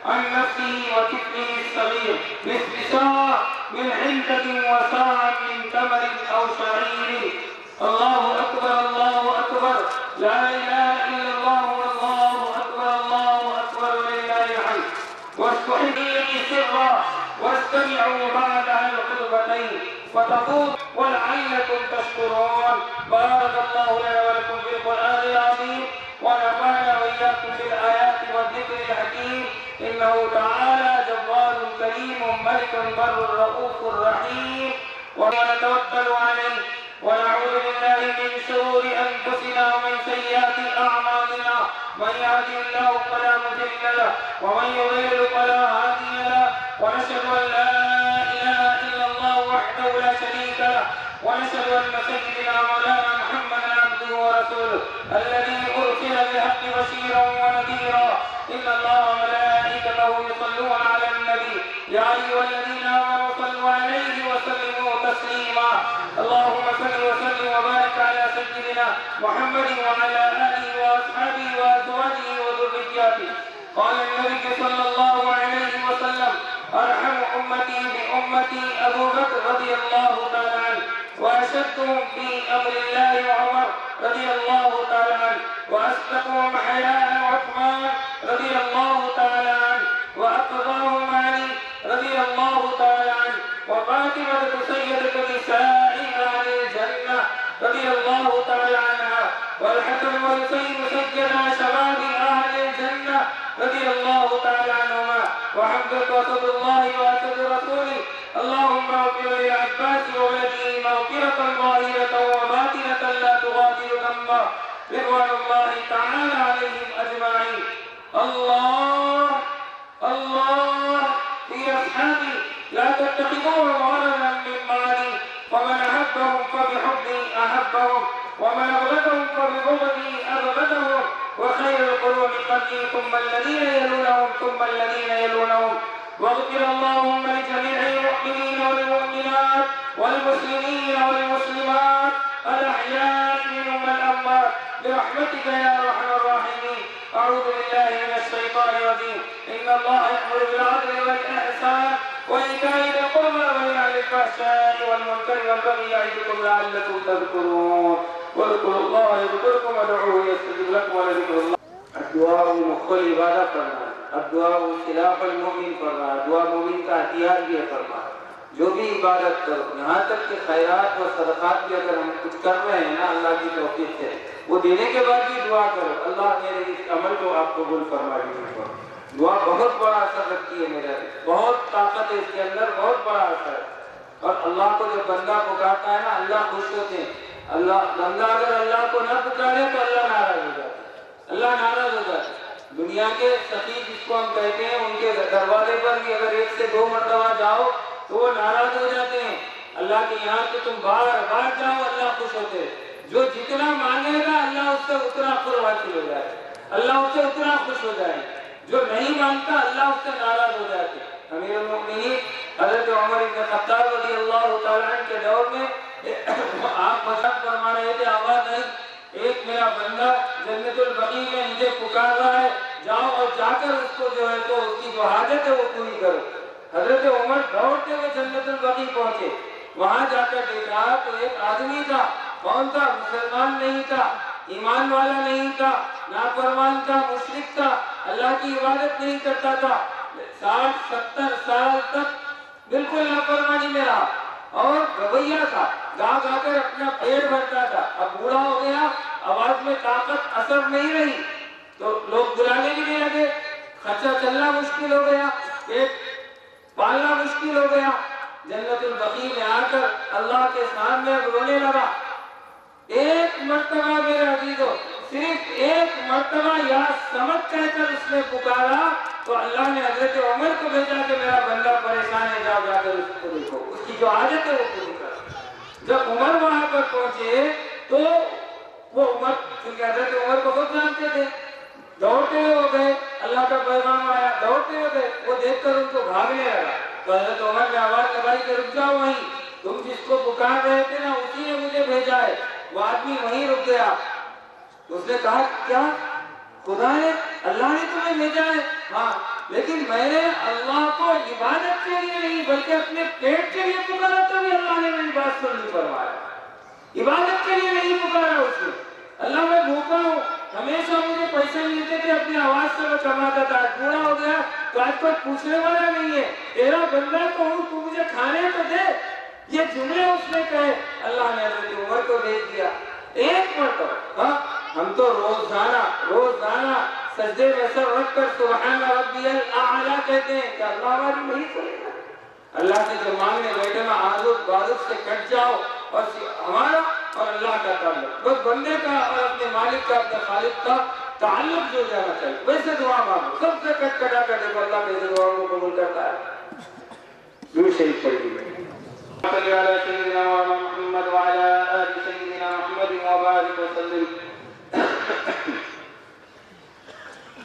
عن نفسه وطفله الصغير مثل ساعة من حنطة وساعة من تمر أو شعير. الله أكبر الله أكبر لا إله إلا الله والله أكبر الله أكبر ولله الحمد. واستحيي سرا واستمعوا بعدها الخطبتين فتفوض ولعلكم تشكرون. بارك الله لنا ولكم في القرآن العظيم ونفعنا وإياكم بالآيات والذكر الحكيم. إنه تعالى جبار كريم ملك بر رؤوف رحيم. ونتوكل عليه ونعوذ بالله من شرور أنفسنا ومن سيئات أعمالنا. من يهده الله فلا مضل له ومن يضلل فلا هادي له. ونشهد أن لا إله إلا الله وحده لا شريك له ونشهد أن سيدنا مولانا محمدا عبده ورسوله الذي أرسل بالحق بشيرا ونذيرا. إن الله وملائكته يصلون على النبي يا أيها الذين آمنوا صلوا عليه وسلموا تسليما. اللهم صل وسلم وبارك على سيدنا محمد وعلى آله وأصحابه وأزواجه وذريته. قال النبي صلى الله عليه وسلم أرحم أمتي بأمتي أبو بكر رضي الله تعالى عنه وأشدهم في أمر الله عمر رضي الله تعالى عنه وأصدقهم حياء عثمان رضي الله تعالى عنه وأقضاهم علي رضي الله تعالى عنه وفاطمة سيدة نساء أهل الجنة رضي الله تعالى عنها والحسن والحسين سيدا شباب أهل الجنة رضي الله تعالى عنهما وحمدك وصد الله وأسد رسوله. اللهم اغفر للعباس وولده مغفرة ظاهرة وباطنة لا تغادر ذنبا رضوان الله تعالى عليهم أجمعين. الله الله في أصحابي لا تتخذوهم غرضا من بعدي ومن أحبهم فبحبي أحبهم ومن أبغضهم فببغضي أبغضهم وخير القرون قرني ثم الذين يلونهم ثم الذين يلونهم. واغفر اللهم لجميع المؤمنين والمؤمنات والمسلمين والمسلمات الأحياء منهم والأموات برحمتك يا أرحم الراحمين. أعوذ بالله من الشيطان الرجيم. إن الله يأمر بالعدل والإحسان وإيتاء ذي القربى وينهى عن الفحشاء والمنكر والبغي يعظكم لعلكم تذكرون. واذكروا الله يذكركم وادعوه يستجب لكم ولذكر الله. الدعاء مخ العبادہ پڑھنا ہے. اب دعا سلاح المؤمن پڑھنا ہے. دعا مومن کا ہتھیار بھی ہے پڑھنا. جو بھی عبادت کرو یہاں تک کہ خیرات و صدقات بھی اگر ہم کچھ کر رہے ہیں نا اللہ کی توفیق سے وہ دینے کے بعد بھی دعا کرو اللہ میرے اس عمل کو آپ قبول فرما دیجیے. دعا بہت بڑا اثر رکھتی ہے میرا. بہت طاقت ہے اس کے اندر. بہت بڑا اثر ہے. اور اللہ کو جب بندہ پکارتا ہے نا اللہ خوش ہوتے ہیں. اللہ بندہ اگر اللہ کو نہ پکارے تو اللہ ناراض ہو جاتا ہے. اللہ ناراض ہو جاتا ہے. دنیا کے سخی جس کو ہم کہتے ہیں ان کے دروازے پر بھی اگر 1 سے 2 مرتبہ جاؤ تو وہ ناراض ہو جاتے ہیں. اللہ کے یہاں تو تم بار بار جاؤ اللہ خوش ہوتے ہیں. جو جتنا مانگے گا اللہ اس سے اتنا قرب حاصل ہو جائے. اللہ اس سے اتنا خوش ہو جائے. جو نہیں مانگتا اللہ اس سے ناراض ہو جاتے. امیر المؤمنین حضرت عمر بن خطاب رضی اللہ تعالیٰ عنہ کے دور میں آپ مشاہد فرما رہے تھے آواز نہیں ایک میرا بندہ جنت البقیع میں مجھے پکار رہا ہے جاؤ اور جا کر اس کو جو ہے تو اس کی جو حاجت ہے وہ پوری کرو. حضرت عمر دوڑتے ہوئے جنت البقیع پہنچے. وہاں جا کر دیکھا تو ایک آدمی تھا. کون تھا؟ مسلمان نہیں تھا, ایمان والا نہیں تھا, نافرمان تھا, مشرک تھا, اللہ کی عبادت نہیں کرتا تھا. 60-70 سال تک بالکل نافرمانی میں رہا اور رویہ تھا گا گا کر اپنا پیٹ بھرتا تھا. اب بوڑھا ہو گیا, آواز میں طاقت اثر نہیں رہی تو لوگ بلانے بھی نہیں لگے. خرچہ چلنا مشکل ہو گیا, پیٹ پالنا مشکل ہو گیا. جنت البقیع میں آ کر اللہ کے سامنے رونے لگا. ایک مرتبہ میرے عزیزو, صرف ایک مرتبہ یا سمجھ کہہ کر اس نے پکارا تو اللہ نے حضرت عمر کو بھیجا کہ میرا بندہ پریشان ہے, جاؤ جا کر اس کو دیکھو, اس کی جو عادت ہے وہ پوری کرو. جب عمر وہاں پر پہنچے تو وہ عمر, کیونکہ حضرت عمر کو خود جانتے تھے, دوڑتے ہوئے گئے. اللہ کا پیغام آیا, دوڑتے ہوئے گئے. وہ دیکھ کر ان کو بھاگنے لگا تو حضرت عمر نے آواز لگائی کہ رک جاؤ وہیں, تم جس کو پکار رہے تھے نا اسی نے مجھے بھیجا ہے. وہ آدمی وہیں رک گیا. اس نے کہا کیا خدا نے اللہ نے تمہیں بھیجا ہے ہاں، لیکن میں نے اللہ کو عبادت کے لیے نہیں بلکہ اپنے پیٹ کے لیے پکارا، تبھی اللہ نے میری بات سن نہیں فرمایا، عبادت کے لیے نہیں پکارا اس نے۔ اللہ میں بھوکا ہوں، ہمیشہ مجھے پیسے ملتے تھے، اپنی آواز سے میں کماتا تھا، بوڑھا ہو گیا تو آج کوئی پوچھنے والا نہیں ہے، تیرا بندہ تو ہوں، تو مجھے کھانے تو دے۔ یہ جملے اس نے کہے، اللہ نے حضرت عمر کو بھیج دیا ایک مرتبہ۔ ہاں ہم تو روزانہ سجدے میں سر رکھ کر سبحان ربی الاعلیٰ کہتے ہیں کہ اللہ ہماری نہیں سنے گا۔ اللہ سے جو مانگنے بیٹھے نا عادت بادت سے کٹ جاؤ، اور ہمارا اور اللہ کا تعلق، بس بندے کا اور اپنے مالک کا اپنے خالق کا تعلق جو جانا چاہیے، ویسے دعا مانگو، سب سے کٹ کٹا کر دیکھو اللہ کیسے دعاؤں کو قبول کرتا ہے۔ درود شریف پڑھیے۔ صلی علی سیدنا محمد وعلی آل سیدنا محمد وبارک وسلم۔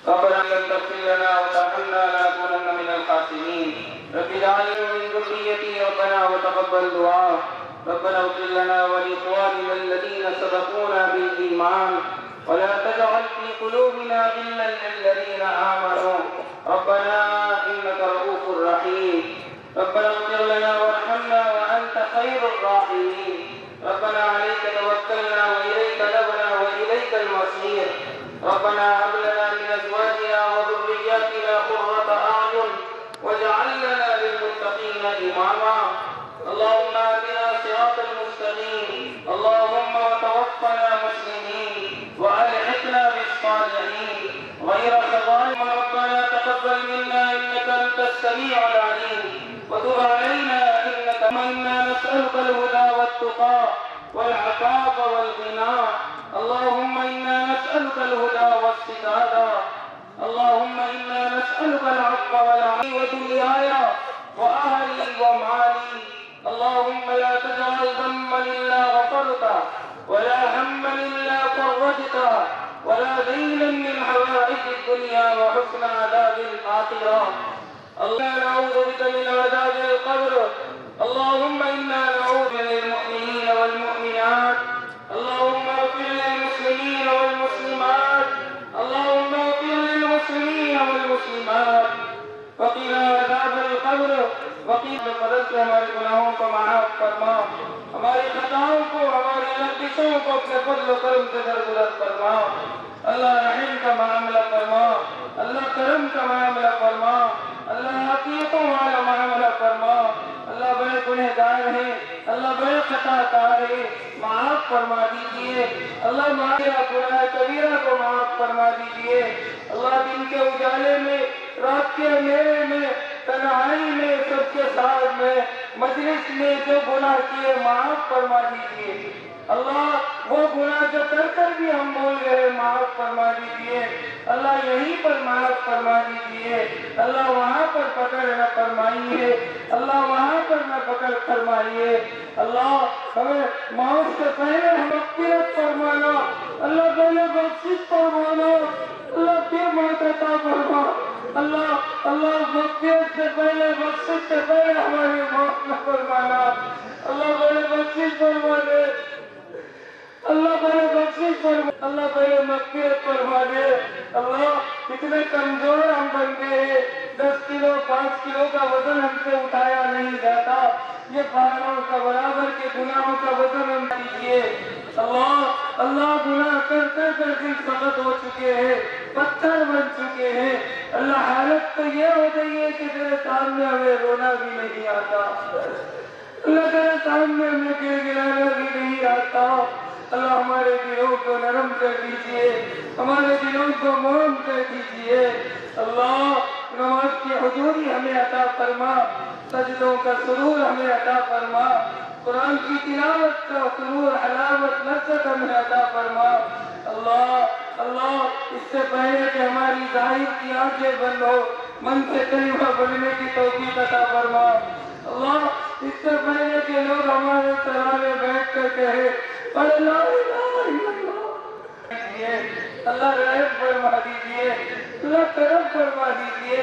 ربنا لن تغفر لنا وترحمنا لنكونن من الخاسرين رب اجعلني من ذريتي ربنا وتقبل دعاء ربنا اغفر لنا ولإخواننا الذين سبقونا بالإيمان ولا تجعل في قلوبنا غلا للذين آمنوا ربنا إنك رؤوف رحيم ربنا اغفر لنا وارحمنا وأنت خير الراحمين ربنا عليك توكلنا وإليك نبنا وإليك المصير ربنا هب لنا من أزواجنا وذرياتنا قرة أعين واجعلنا للمتقين إماما اللهم اهدنا صراط المستقيم اللهم وتوفنا مسلمين وألحقنا بالصالحين غير خزائن ربنا تقبل منا إنك أنت السميع العليم وتب علينا إنك إنا نسألك الهدى والتقى والعفاف والغنى اللهم إنا نسألك الهدى والسداد اللهم إنا نسألك العفو والعافية ودنياي وأهلي ومالي اللهم لا تجعل ذنبا إلا غفرته ولا هما إلا فرجته ولا دينا من حوائج الدنيا وحسن عذاب الآخرة اللهم نعوذ بك من عذاب القبر اللهم إنا نعوذ للمؤمنين والمؤمنات اللهم اغفر للمسلمين والمسلمات اللهم اغفر للمسلمين والمسلمات وقنا عذاب القبر وقنا قدرت ہمارے گناہوں کو معاف فرما ہماری خطاؤں کو ہماری لغزشوں کو اپنے فضل و کرم سے درگزر فرما اللہ رحم کا معاملہ فرما اللہ کرم کا معاملہ فرما اللہ عطیتوں والا معاملہ فرما اللہ بڑے گنہگار ہیں اللہ بڑے خطا کار ہیں معاف فرما دیجئے اللہ ہمارا گناہ کبیرہ کو معاف فرما دیجئے اللہ دن کے اجالے میں رات کے اندھیرے میں تنہائی میں سب کے ساتھ میں مجلس میں جو گناہ کیے معاف فرما دیجئے اللہ وہ گناہ جو کر کر بھی ہم بول گئے معاف فرما دیجئے اللہ یہیں پر معاف فرما دیجئے اللہ وہاں پر پکڑ نہ فرمائیے اللہ وہاں پر نہ پکڑ فرمائیے اللہ ہمیں موت سے پہلے مغفرت فرمانا اللہ پہلے بخشش فرمانا اللہ پھر موت عطا فرما اللہ اللہ مغفرت سے پہلے بخشش سے پہلے ہماری موت نہ فرمانا اللہ پہلے بخشش فرما دے اللہ پہلے بخشش فرما اللہ پہلے مغفرت فرما دے اللہ کتنے کمزور ہم بن گئے ہیں 10 کلو 5 کلو کا وزن ہم سے اٹھایا نہیں جاتا یہ پہاڑوں کا برابر کے گناہوں کا وزن ہم دیجیے اللہ اللہ گناہ کرتے کرتے سخت ہو چکے ہیں پتھر بن چکے ہیں اللہ حالت تو یہ ہو گئی ہے کہ تیرے سامنے ہمیں رونا بھی نہیں آتا اللہ تیرے سامنے ہمیں گڑگڑانا بھی نہیں آتا اللہ ہمارے دلوں کو نرم کر دیجئے ہمارے دلوں کو موم کر دیجئے اللہ نماز کی حضوری ہمیں عطا فرما سجدوں کا سرور ہمیں عطا فرما قرآن کی تلاوت کا سرور حلاوت لذت ہمیں عطا فرما اللہ اللہ اس سے پہلے کہ ہماری ظاہر کی آنکھیں بند ہو من سے کلمہ پڑھنے کی توفیق عطا فرما اللہ اس سے پہلے کہ لوگ ہمارے سرانے بیٹھ کر کہے اللہ رحم فرما دیجئے اللہ کرم فرما دیجئے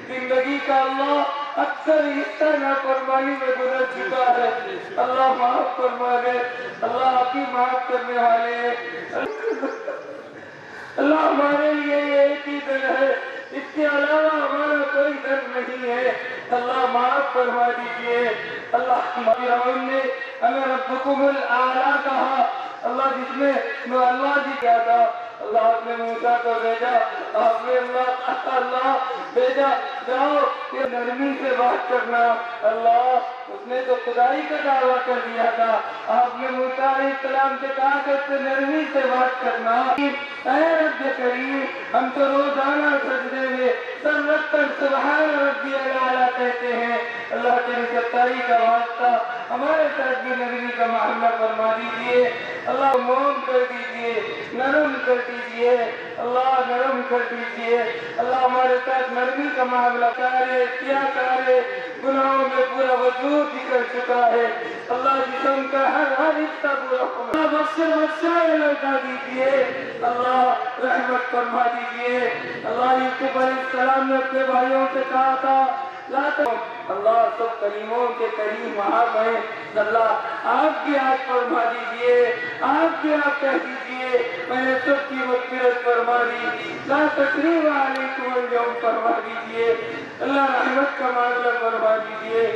زندگی کا اللہ اکثر حصہ نافرمانی میں گزر چکا ہے اللہ معاف فرما دے اللہ آپ ہی معاف کرنے والے ہیں اللہ ہمارے لیے کے علاوہ ہمارا کوئی در نہیں ہے. اللہ معاف فرما دیجیے. اللہ فرعون نے ہمیں ربکم الاعلیٰ کہا. اللہ جس نے اللہ جی کیا تھا. اللہ آپ نے موسیٰ کو بھیجا. آپ نے اللہ بھیجا جاؤ یہ نرمی سے بات کرنا. اللہ اس نے تو خدائی کا دعویٰ کر دیا تھا. آپ نے موسیٰ علیہ السلام سے کہا کہ اس سے نرمی سے بات کرنا. اے رب کریم ہم تو روزانہ سجدے میں سر رکھ کر سبحان ربی الاعلیٰ کہتے ہیں. اللہ تیری ستائی کا واسطہ ہمارے ساتھ بھی نرمی کا معاملہ فرما دیجیے. اللہ موم کر دیجیے, نرم کر دیجیے. اللہ نرم کر دیجیے. اللہ ہمارے ساتھ نرمی کا معاملہ کرے. کیا کرے گناہوں میں پورا وجود نکل چکا ہے. اللہ جسم کا ہر حصہ پورا اللہ بخشائے لوٹا دیجیے. اللہ رحمت فرما دیجیے. اللہ یوسف علیہ السلام نے اپنے بھائیوں سے کہا تھا اللہ سب کریموں کے کریم آپ ہیں. اللہ آپ بھی آج فرما دیجیے. آپ بھی آپ کہہ دیجیے میں نے سب کی مغفرت فرما دی. لا تقریب علیکم اليوم فرما دیجیے. اللہ رحمت کا معاملہ فرما دیجیے.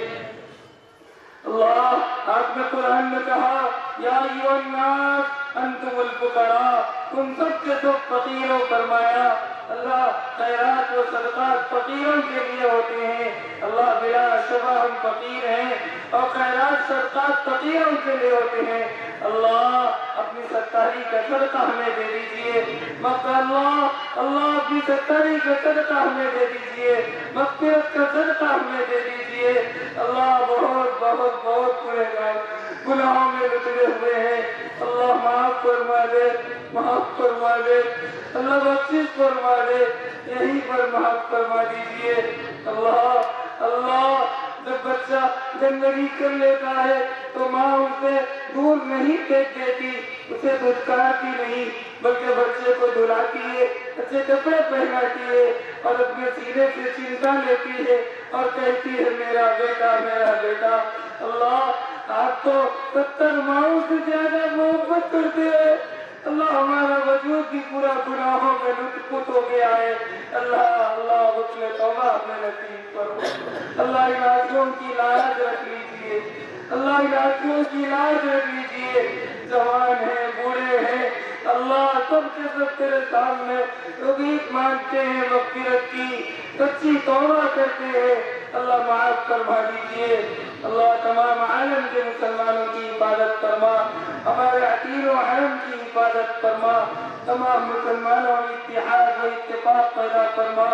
اللہ آپ نے قرآن میں کہا یا ایھا الناس انتم الفقراء تم سب کے سب فقیر ہو فرمایا. اللہ خیرات و صدقات فقیروں کے لیے ہوتے ہیں. اللہ بلا شبہ ہم فقیر ہیں اور خیرات صدقات فقیروں کے لیے ہوتے ہیں. اللہ اپنی ستاری کا صدقہ ہمیں دے دیجیے. اللہ اپنی ستاری کا صدقہ ہمیں دے دیجیے. مغفرت کا صدقہ ہمیں دے دیجیے. اللہ بہت بہت بہت گناہوں میں لٹے ہوئے ہیں. اللہ معاف فرما دے, معاف فرما دے. اللہ بخشش فرما دے. یہیں پر معاف فرما دیجیے. اللہ جب بچہ گندگی کر لیتا ہے تو ماں اسے دور نہیں پھینک دیتی, اسے دھتکارتی نہیں بلکہ بچے کو دھلاتی ہے, اچھے کپڑے پہناتی ہے اور اپنے سینے سے چمٹا لیتی ہے اور کہتی ہے میرا بیٹا میرا بیٹا. اللہ آپ تو 70 ماؤں سے زیادہ محبت کرتے ہیں. اللہ ہمارا وجود بھی پورا گناہوں میں لٹ پٹ ہو گیا ہے. اللہ غسل توبہ ہمیں نصیب کرو. اللہ ان آنکھوں کی لاج رکھ لیجیے. اللہ ان آنکھوں کی لاج رکھ لیجیے. جوان ہیں بوڑھے ہیں اللہ سب کے سب تیرے سامنے توبیخ مانگتے ہیں مغفرت کی, سچی توبہ کرتے ہیں. اللہ معاف فرما دیجیے. اللہ تمام عالم کے مسلمانوں کی حفاظت فرما. ہمارے عتیر و حرم کی حفاظت فرما. تمام مسلمانوں میں اتحاد و اتفاق پیدا فرما.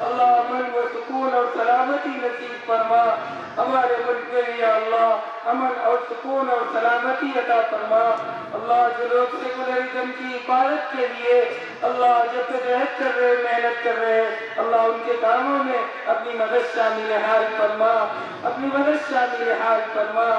اللہ امن و سکون اور سلامتی نصیب فرما. ہمارے ملک کے لیے اللہ امن اور سکون اور سلامتی عطا فرما. اللہ جو لوگ سیکولرزم کی حفاظت کے لیے اللہ جدوجہد کر رہے محنت کر رہے اللہ ان کے کاموں میں اپنی مدد شامل حال فرما. اپنی مدد شامل حال فرما.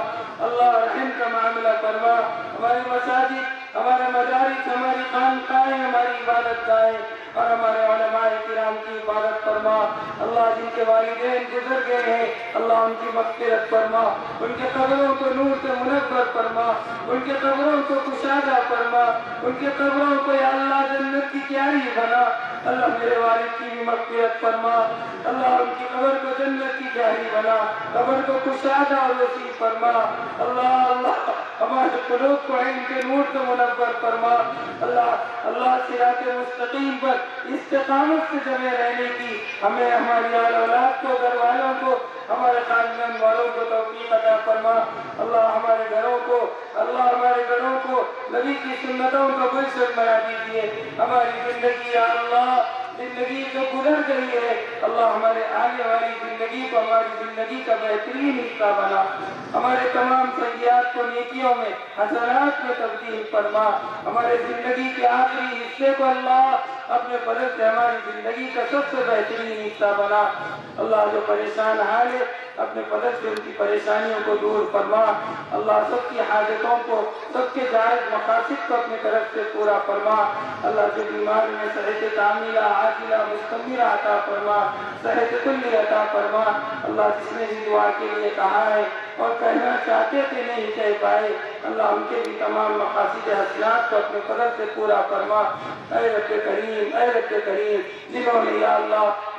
اللہ رحم کا معاملہ فرما. ہماری مساجد ہمارے مدارس ہماری خانقاہیں ہماری عبادت گاہیں اور ہمارے علماء کرام کی عبادت فرما. اللہ جن کے والدین گزر گئے ہیں اللہ ان کی مغفرت فرما. ان کے قبروں کو نور سے منور فرما. ان کے قبروں کو کشادہ فرما. ان کے قبروں کو یا اللہ جنت کی کیاری بنا. اللہ میرے والد کی بھی مغفرت فرما. اللہ ان کی قبر کو جنت کی کیاری بنا. قبر کو کشادہ اور وسیع فرما. اللہ ہمارے قلوب کو عین کے نور سے منور فرما. اللہ صراط مستقیم پر استقامت سے جمے رہنے کی ہمیں ہماری آل اولاد کو گھر والوں کو ہمارے خاندان والوں کو توفیق عطا فرما. اللہ ہمارے گھروں کو نبی کی سنتوں کا گلشن بنا دیجیے. ہماری زندگی یا اللہ زندگی جو گزر گئی ہے اللہ ہمارے آنے والی زندگی کو ہماری زندگی کا بہترین حصہ بنا. ہمارے تمام سیئات کو نیکیوں میں حسنات میں تبدیل فرما. ہمارے زندگی کے آخری حصے کو اللہ اپنے فضل سے ہماری زندگی کا سب سے بہترین حصہ بنا. اللہ جو پریشان حال ہے اپنے فضل سے ان کی پریشانیوں کو دور فرما. اللہ سب کی حاجتوں کو سب کے جائز مقاصد کو اپنے طرف سے پورا فرما. اللہ جو بیمار میں صحت کاملہ عاجلہ مستمرہ عطا فرما. صحت کلی عطا فرما. اللہ جس نے بھی دعا کے لیے کہا ہے اور کہنا چاہتے تھے نہیں کہہ پائے اللہ ان کے بھی تمام مقاصد حسنات کو اپنے فضل سے پورا فرما. اے رب کریم جنہوں نے یا اللہ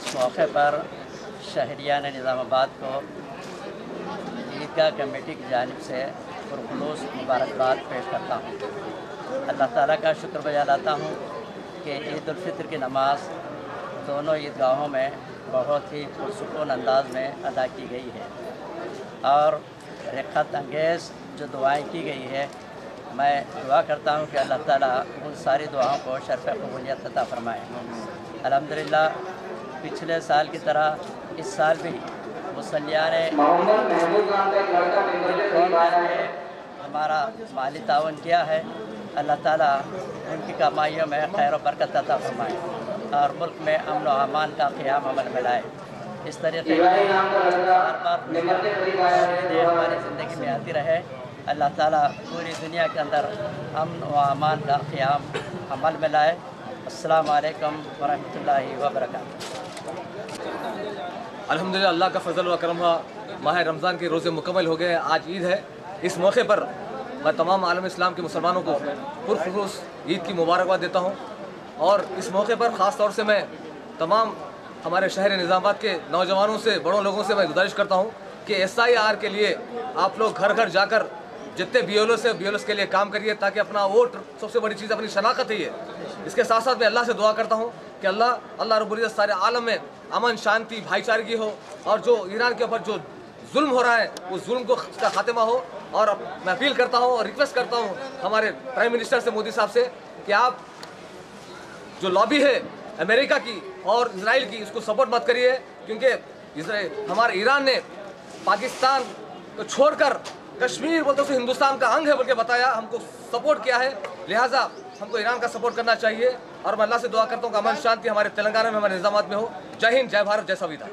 اس موقع پر شہریان نظام آباد کو عیدگاہ کمیٹی کی جانب سے پرخلوص مبارکباد پیش کرتا ہوں۔ اللہ تعالیٰ کا شکر بجا لاتا ہوں کہ عید الفطر کی نماز دونوں عیدگاہوں میں بہت ہی پرسکون انداز میں ادا کی گئی ہے، اور رقت انگیز جو دعائیں کی گئی ہے، میں دعا کرتا ہوں کہ اللہ تعالیٰ ان ساری دعاؤں کو شرف قبولیت عطا فرمائے۔ الحمدللہ پچھلے سال کی طرح اس سال بھی مصلیان ہمارا مالی تعاون کیا ہے۔ اللہ تعالیٰ ان کی کمائیوں میں خیر و برکت عطا فرمائے اور ملک میں امن و امان کا قیام عمل میں لائے۔ اس طریقے سے ہر بار ہماری زندگی میں آتی رہے۔ اللہ تعالیٰ پوری دنیا کے اندر امن و امان کا قیام عمل میں لائے۔ السلام علیکم ورحمۃ اللہ وبرکاتہ۔ الحمدللہ اللہ کا فضل و کرم ہوا، ماہ رمضان کے روزے مکمل ہو گئے، آج عید ہے۔ اس موقع پر میں تمام عالم اسلام کے مسلمانوں کو پرخلوص عید کی مبارکباد دیتا ہوں، اور اس موقع پر خاص طور سے میں تمام ہمارے شہر نظام آباد کے نوجوانوں سے، بڑوں لوگوں سے میں گزارش کرتا ہوں کہ SIR کے لیے آپ لوگ گھر گھر جا کر جتنے BLOs ہیں BLOs کے لیے کام کریے، تاکہ اپنا ووٹ، سب سے بڑی چیز اپنی شناخت ہے یہ۔ اس کے ساتھ ساتھ میں اللہ سے دعا کرتا ہوں کہ اللہ رب العزت سارے عالم میں امن، شانتی، بھائی چارگی ہو، اور جو ایران کے اوپر جو ظلم ہو رہا ہے اس ظلم کو اس کا خاتمہ ہو۔ اور میں اپیل کرتا ہوں اور ریکویسٹ کرتا ہوں ہمارے پرائم منسٹر سے، مودی صاحب سے، کہ آپ جو لابی ہے امریکہ کی اور اسرائیل کی، اس کو سپورٹ مت کریے، کیونکہ ہمارے ایران نے پاکستان کو چھوڑ کر کشمیر بولتے اسے ہندوستان کا انگ ہے بول کے بتایا، ہم کو سپورٹ کیا ہے، لہٰذا ہم کو ایران کا سپورٹ کرنا چاہیے۔ اور میں اللہ سے دعا کرتا ہوں کہ امن شانتی ہمارے تلنگانہ میں، ہمارے نظامات میں ہو۔ جے ہند، جے بھارت، جے سنویدھان۔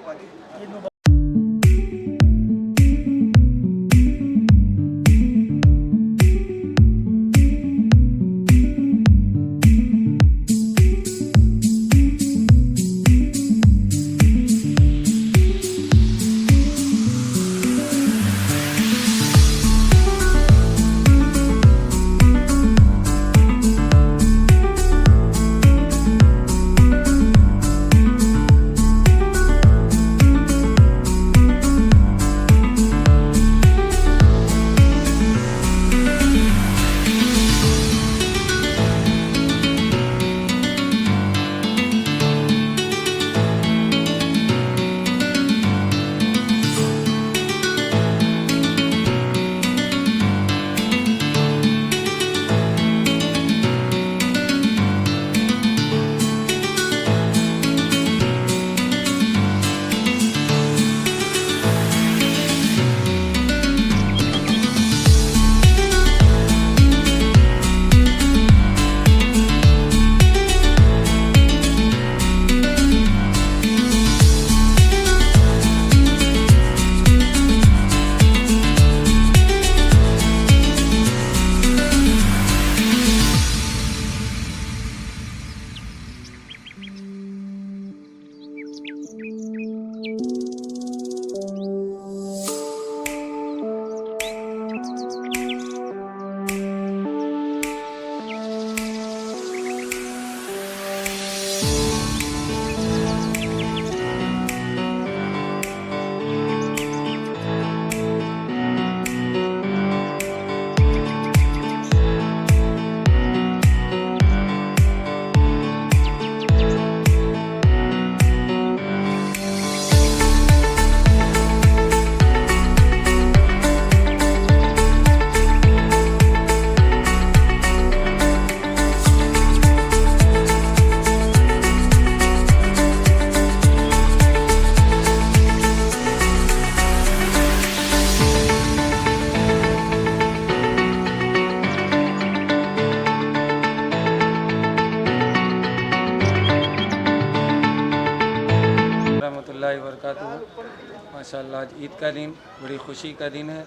ماشاءاللہ آج عید کا دن بڑی خوشی کا دن ہے۔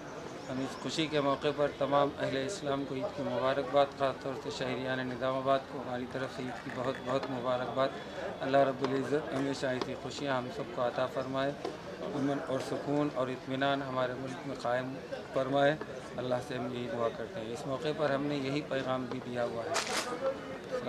ہم اس خوشی کے موقع پر تمام اہل اسلام کو عید کی مبارکباد، خاص طور سے شہریان نظام آباد کو ہماری طرف سے عید کی بہت بہت مبارکباد۔ اللہ رب العزت ہمیشہ ایسی خوشیاں ہم سب کو عطا فرمائے، امن اور سکون اور اطمینان ہمارے ملک میں قائم فرمائے۔ اللہ سے ہم یہی دعا کرتے ہیں۔ اس موقع پر ہم نے یہی پیغام بھی دیا ہوا ہے۔